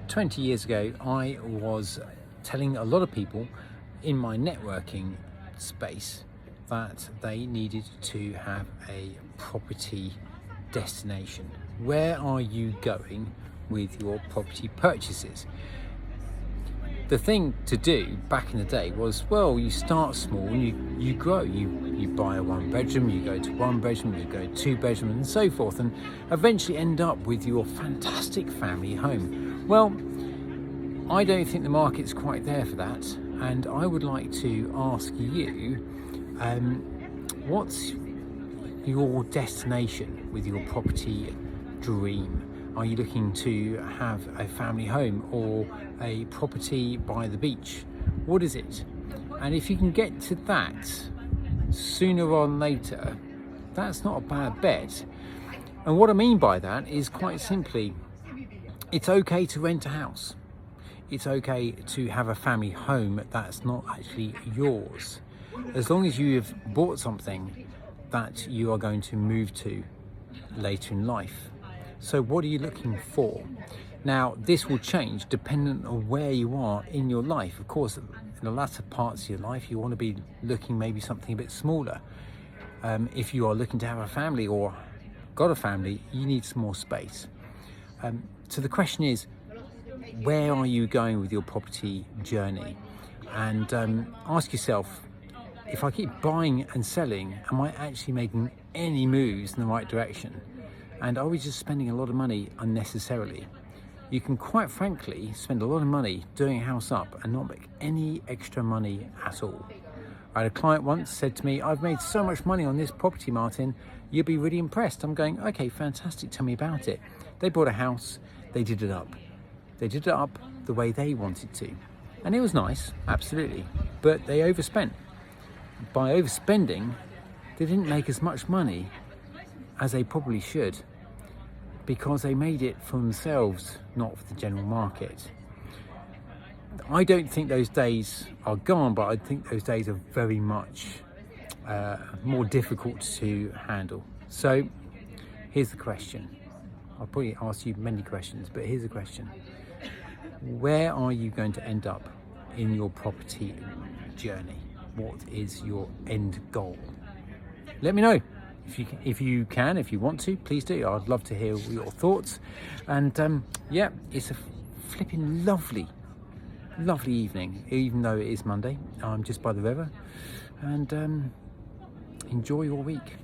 20 years ago, I was telling a lot of people in my networking space that they needed to have a property destination. Where are you going with your property purchases? The thing to do back in the day was, well, you start small and you grow. You buy a 1-bedroom, you go to 1-bedroom, you go 2-bedroom and so forth, and eventually end up with your fantastic family home. Well, I don't think the market's quite there for that, and I would like to ask you, what's your destination with your property dream? Are you looking to have a family home or a property by the beach? What is it? And if you can get to that sooner rather than later, that's not a bad bet. And what I mean by that is quite simply, it's okay to rent a house. It's okay to have a family home that's not actually yours, as long as you have bought something that you are going to move to later in life. So what are you looking for? Now, this will change dependent on where you are in your life. Of course, in the latter parts of your life, you want to be looking maybe something a bit smaller. If you are looking to have a family or got a family, you need some more space. So the question is, where are you going with your property journey? And ask yourself, if I keep buying and selling, am I actually making any moves in the right direction? And are we just spending a lot of money unnecessarily? You can quite frankly spend a lot of money doing a house up and not make any extra money at all. I had a client once said to me, I've made so much money on this property, Martin, you'll be really impressed. I'm going, okay, fantastic, tell me about it. They bought a house, they did it up. They did it up the way they wanted to. And it was nice, absolutely, but they overspent. By overspending, they didn't make as much money as they probably should, because they made it for themselves, not for the general market. I don't think those days are gone, but I think those days are very much more difficult to handle. So here's the question. I'll probably ask you many questions, but here's the question. Where are you going to end up in your property journey? What is your end goal? Let me know. If you want to, please do. I'd love to hear your thoughts. And yeah, it's a flipping lovely evening, even though it is Monday. I'm just by the river, and enjoy your week.